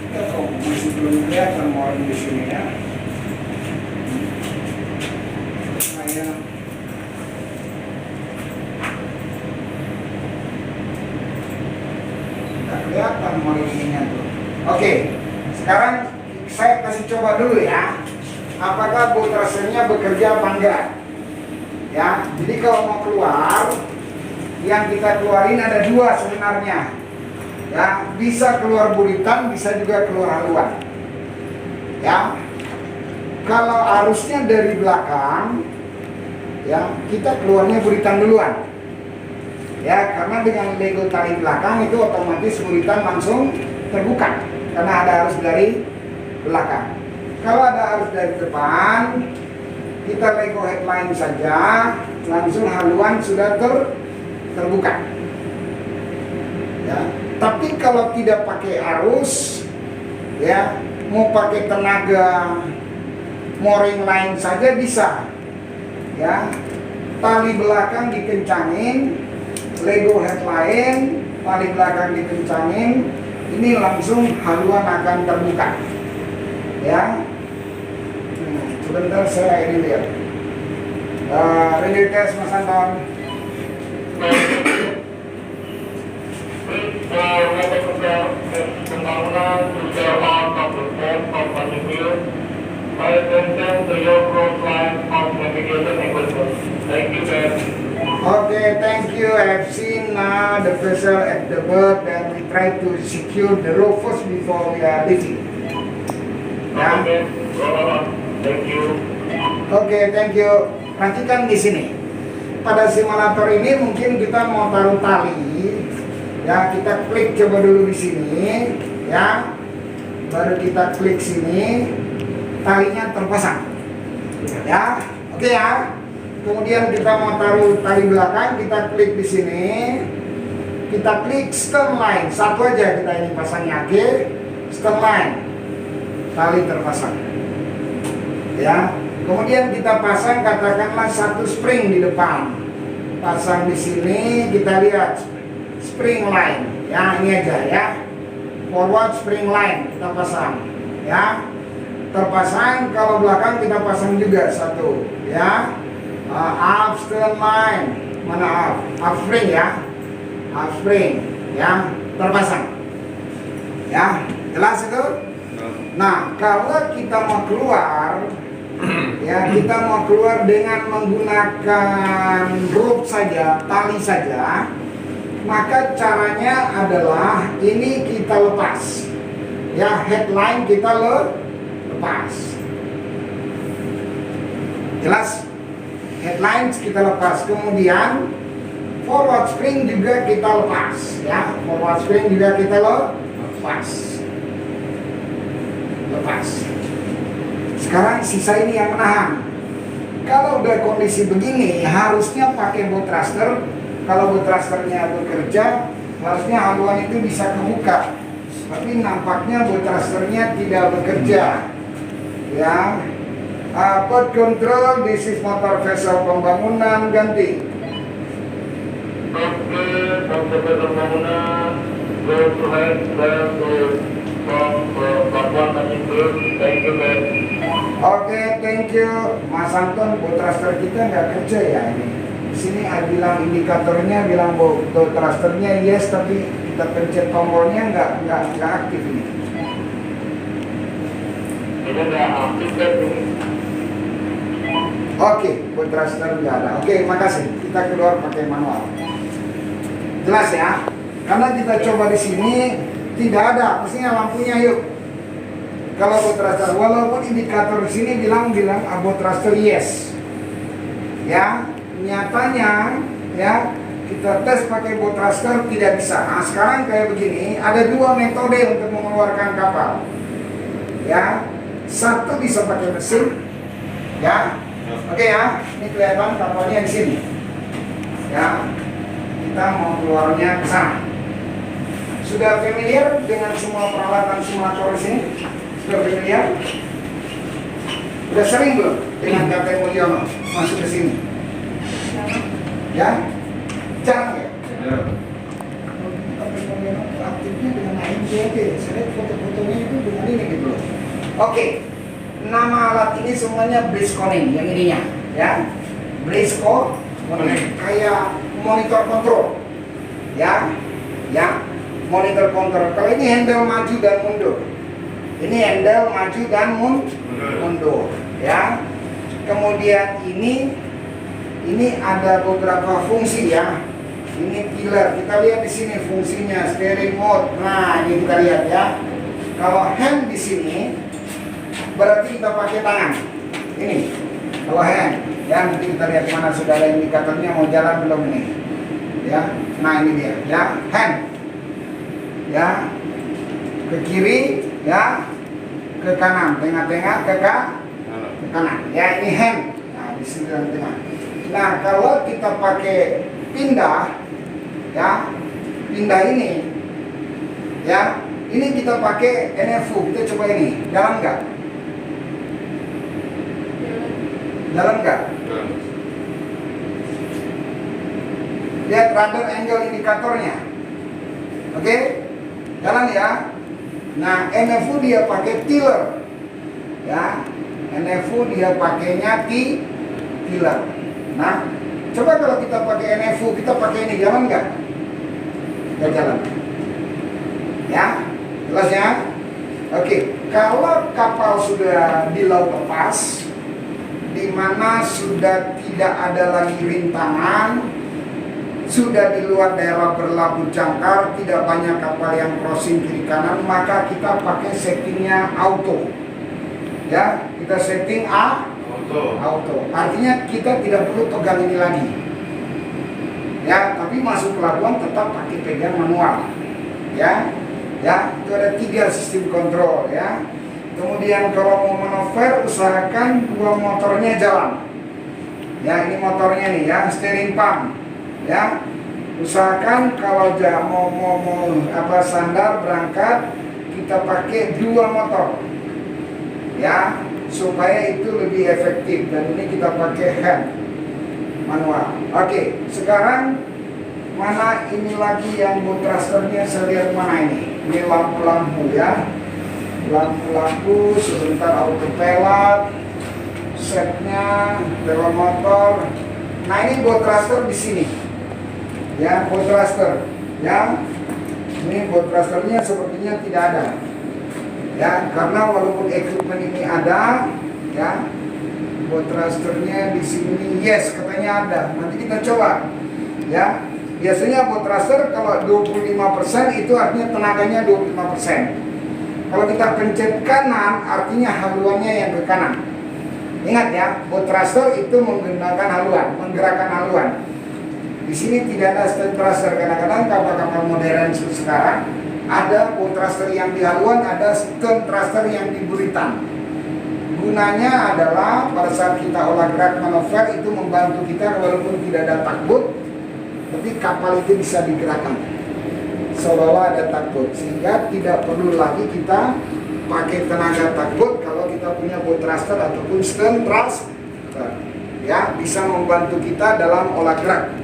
Kita kok masih belum kelihatan orang di sini ya. Saya tidak kelihatan ininya tuh. Oke, sekarang saya kasih coba dulu ya. Apakah bolt thrusternya bekerja apa enggak? Ya, jadi kalau mau keluar, yang kita keluarin ada dua sebenarnya. Ya, bisa keluar buritan, bisa juga keluar haluan. Ya, kalau arusnya dari belakang, ya kita keluarnya buritan duluan. Ya, karena dengan lego tali belakang itu otomatis buritan langsung terbuka karena ada arus dari belakang. Kalau ada arus dari depan, kita lego headline saja, langsung haluan sudah terbuka. Ya, tapi kalau tidak pakai arus, ya mau pakai tenaga mooring line saja bisa. Ya, tali belakang dikencangin, lego headline, tali belakang dikencangin, ini langsung haluan akan terbuka. Ya, sebentar saya ini lihat. Ready test Mas Anton. Pembangunan Sudirman Kabupaten Company Hill. My attention to your cross line of navigation equipment. Thank you, sir. Okay, thank you. I've seen the vessel at the berth and we try to secure the rope first before we are leaving. Ya. Thank you. Oke, thank you. Perhatikan di sini. Pada simulator ini mungkin kita mau taruh tali. Ya, kita klik coba dulu di sini, ya. Baru kita klik sini, talinya terpasang. Ya, oke ya. Kemudian kita mau taruh tali belakang, kita klik di sini. Kita klik stern line, satu aja kita ini pasangnya, oke. Stern line. Tali terpasang. Ya. Kemudian kita pasang katakanlah satu spring di depan. Pasang di sini, kita lihat spring line. Ya, ini aja ya. Forward spring line kita pasang. Ya. Terpasang, kalau belakang kita pasang juga satu, ya. Up stern line. Mana up spring ya. Up spring, ya. Terpasang. Ya, jelas itu? Nah, kalau kita mau keluar, ya kita mau keluar dengan menggunakan rope saja, tali saja, maka caranya adalah ini kita lepas, ya headline kita lepas, jelas, headline kita lepas, kemudian forward spring juga kita lepas, ya forward spring juga kita lepas. Sekarang sisa ini yang menahan. Kalau udah kondisi begini, harusnya pakai bolt thruster. Kalau bolt thrusternya bekerja, harusnya haluan itu bisa kebuka. Tapi nampaknya bolt thrusternya tidak bekerja. Ya, port control, this is motor vessel pembangunan, ganti. Oke, motor vessel pembangunan, go to head, thank you, man. Oke, thank you, Mas Anton. Bolt thruster kita nggak kerja ya ini. Di sini bilang indikatornya bilang bolt thrusternya yes, tapi kita pencet tombolnya nggak aktif ini. Ini nggak aktif kan? Oke, bolt thruster nggak ada. Oke, makasih. Kita keluar pakai manual. Jelas ya? Karena kita coba di sini tidak ada, mestinya lampunya yuk. Kalau bolt thruster, walaupun indikator di sini bilang bolt thruster yes. Ya, nyatanya ya kita tes pakai bolt thruster tidak bisa. Nah, sekarang kayak begini, ada dua metode untuk mengeluarkan kapal. Ya, satu bisa pakai mesin. Ya, oke ya, ini kelihatan kapalnya di sini. Ya, kita mau keluarnya ke sana. Sudah familiar dengan semua peralatan simulator di sini? Sudah familiar? Sudah sering belum dengan Kapten Mulyono masuk ke sini? Ya? Jarang ya? Kapten Mulyono aktifnya dengan AMJ aja Oke, saya lihat foto-fotonya itu dengan ini gitu. Oke, nama alat ini semuanya Brisconing yang ininya, ya. Brisconing kayak monitor kontrol, ya, monitor kontrol. Kalau ini handle maju dan mundur, ini handle maju dan mundur, ya. Kemudian ini ada beberapa fungsi ya. Ini pillar, kita lihat di sini fungsinya steering mode. Nah, ini kita lihat ya. Kalau hand di sini berarti kita pakai tangan. Ini kalau hand, ya nanti kita lihat mana sudah ada indikatornya mau jalan belum ini. Ya, nah ini dia, ya hand, ya ke kiri, ya ke kanan, tengah-tengah ke kanan. Ya ini hand. Nah di sini tengah. Nah kalau kita pakai pindah, ya pindah ini, ya ini kita pakai NFU. Kita coba ini, jalan nggak? Jalan nggak? Lihat radar angle indikatornya, oke? Jalan ya. Nah NFU dia pakai tiller, ya NFU dia pakainya tiller. Nah coba kalau kita pakai NFU, kita pakai ini, jalan nggak? Nggak jalan. Ya, jelas ya? Oke, kalau kapal sudah di laut lepas, di mana sudah tidak ada lagi rintangan, sudah di luar daerah berlabuh jangkar, tidak banyak kapal yang crossing kiri kanan, maka kita pakai settingnya auto. Ya, kita setting auto. Artinya kita tidak perlu pegang ini lagi. Ya, tapi masuk pelabuhan tetap pakai pegang manual. Ya, itu ada 3 sistem kontrol ya. Kemudian kalau mau manover, usahakan 2 motornya jalan. Ya, ini motornya nih ya, steering pump. Ya, usahakan kalau mau sandar berangkat, kita pakai 2 motor. Ya, supaya itu lebih efektif, dan ini kita pakai hand manual. Oke, sekarang mana ini lagi yang boot thrusternya, saya lihat mana ini. Ini lampu-lampu ya, lampu-lampu sebentar auto pelot, setnya dalam motor. Nah ini boot thruster di sini, ya boot thruster, ya ini boot thrusternya sepertinya tidak ada. Ya, karena walaupun equipment ini ada, ya, boot thrusternya di sini yes katanya ada. Nanti kita coba, ya. Biasanya boot thruster kalau 25% itu artinya tenaganya 25%. Kalau kita pencet kanan, artinya haluannya yang ke kanan. Ingat ya, boot thruster itu menggunakan haluan, menggerakkan haluan. Di sini tidak ada stand thruster. Kadang-kadang kapal-kapal modern sekarang ada boat thruster yang di haluan, ada stern thruster yang di buritan. Gunanya adalah pada saat kita olah gerak manuver itu membantu kita walaupun tidak ada tugboat, tapi kapal itu bisa digerakkan seolah-olah ada tugboat, sehingga tidak perlu lagi kita pakai tenaga tugboat kalau kita punya boat thruster ataupun stern thruster. Ya, bisa membantu kita dalam olah gerak.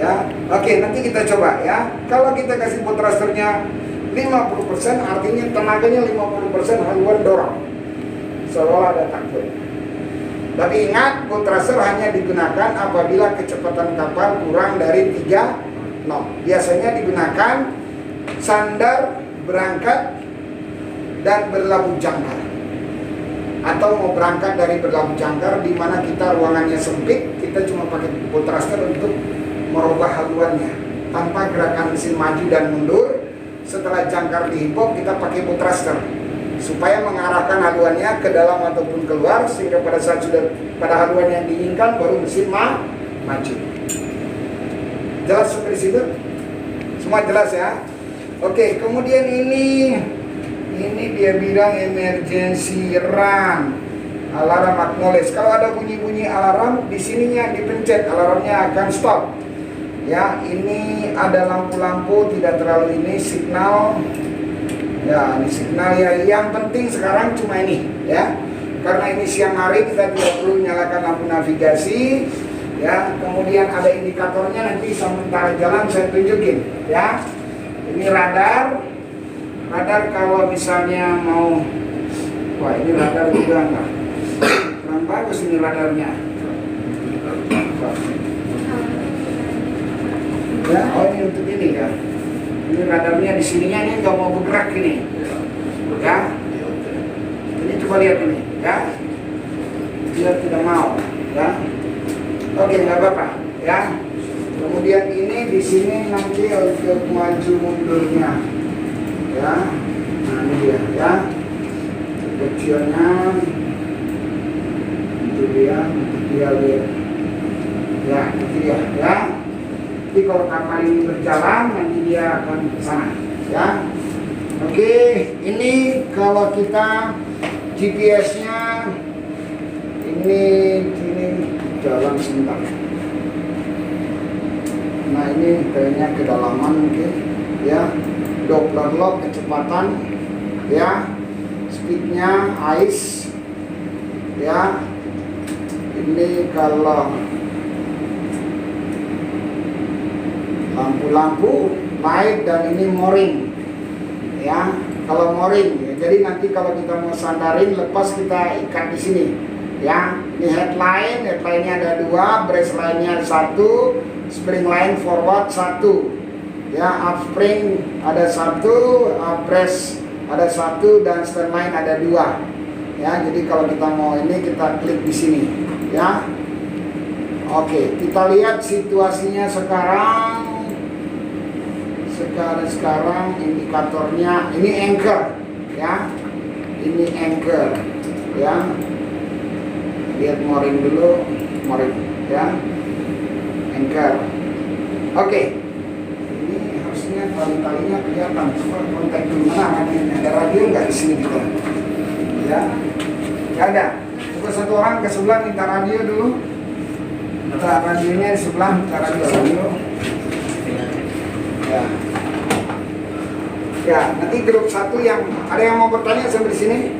Ya, oke, nanti kita coba ya. Kalau kita kasih boat thrusternya 50%, artinya tenaganya 50% haluan dorong, seolah ada tugboat. Tapi ingat, boat thruster hanya digunakan apabila kecepatan kapal kurang dari 3 knot. Biasanya digunakan sandar, berangkat, dan berlabuh jangkar. Atau mau berangkat dari berlabuh jangkar di mana kita ruangannya sempit, kita cuma pakai boat thruster untuk merubah haluannya tanpa gerakan mesin maju dan mundur. Setelah jangkar dihimpok, kita pakai boat thruster supaya mengarahkan haluannya ke dalam ataupun keluar, sehingga pada saat sudah pada haluan yang diinginkan baru mesin maju. Jelas sampai di situ? Semua jelas ya? Oke, kemudian ini dia bilang emergency run, alarm acknowledge. Kalau ada bunyi-bunyi alarm, di sininya dipencet, alarmnya akan stop. Ya, ini ada lampu-lampu, tidak terlalu ini signal. Ya, ini signal ya. Yang penting sekarang cuma ini, ya. Karena ini siang hari kita tidak perlu nyalakan lampu navigasi. Ya, kemudian ada indikatornya, nanti sementara jalan saya tunjukin. Ya, ini radar. radar kalau misalnya mau, wah ini radar juga enggak kurang bagus ini radarnya ya. Oh ini untuk ini ya, ini radarnya di sininya ini nggak mau bergerak ini ya. Ini coba lihat ini ya, dia tidak mau ya. Oke, nggak apa-apa ya. Kemudian ini di sini nanti untuk maju mundurnya ya. Nah ini dia ya, kecilnya itu dia lihat ya, itu dia ya. Jadi kalau kapal ini berjalan nanti dia akan ke sana ya. Oke, ini kalau kita GPS-nya ini jalan sebentar. Nah ini kayaknya kedalaman mungkin ya. Doppler lock kecepatan ya, speednya ice ya. Ini kalau lampu-lampu light dan ini mooring ya. Kalau mooring ya, jadi nanti kalau kita mau sandarin lepas kita ikat di sini ya. Ini headline-nya ada 2, brace line-nya 1, spring line forward 1 ya, upspring ada 1, brace ada 1 dan stand line ada 2 ya. Jadi kalau kita mau ini kita klik di sini ya. Oke, kita lihat situasinya sekarang indikatornya ini anchor ya, ini anchor ya. Lihat mooring dulu, mooring ya, anchor. Oke, ini harusnya tali-talinya kelihatan. Coba kontak dulu, mana ada radio nggak di sini kita ya? Nggak ada. Coba satu orang ke sebelah minta radio dulu. Minta radionya di sebelah, minta radio. Ya. Ya, nanti grup 1 yang ada yang mau bertanya sampai di sini?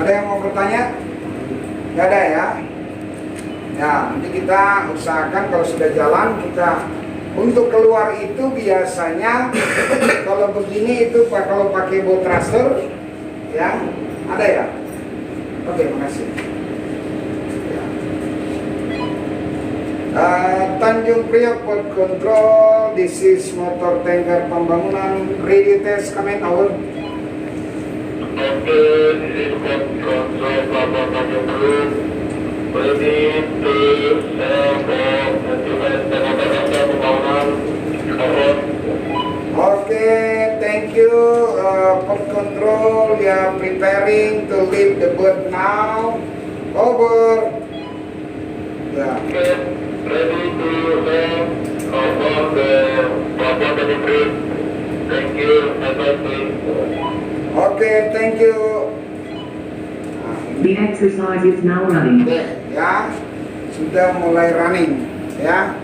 Ada yang mau bertanya? Nggak ada ya? Ya, nanti kita usahakan kalau sudah jalan kita untuk keluar itu biasanya kalau begini itu kalau pakai boat thruster ya, ada ya? Oke, makasih. Tanjung Priok Port Control, this is motor tanker pembangunan, ready test, comment over. Okay, this is Port Control Pelabuhan Tanjung Priok, ready to sail for motivate tanker pembangunan, over. Okay, thank you. Port Control, we are preparing to leave the boat now. Over. Yeah. Okay. Ready to sail over the Pelabuhan Tanjung Priok. Thank you, Okay, thank you. The exercise is now running. Oke, ya, sudah mulai running, ya.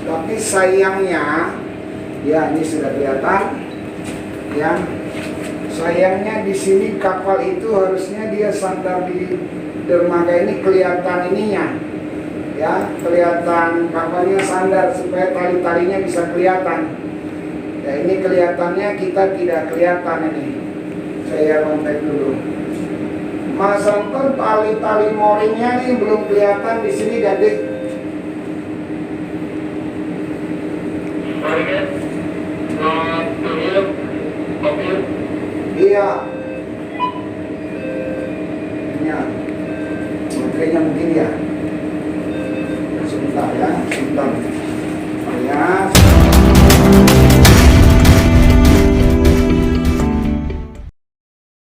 Tapi sayangnya, ya ini sudah kelihatan, ya. Sayangnya di sini kapal itu harusnya dia sandar di dermaga ini kelihatan ininya. Ya, kelihatan kapalnya sandar supaya tali-talinya bisa kelihatan. Ya, ini kelihatannya kita tidak kelihatan ini. Saya kontak dulu. Mas Anton, tali-tali mooringnya nih belum kelihatan di sini, Dadik. Iya. Ini baterainya mungkin ya. Sebentar ya, sebentar. Ya.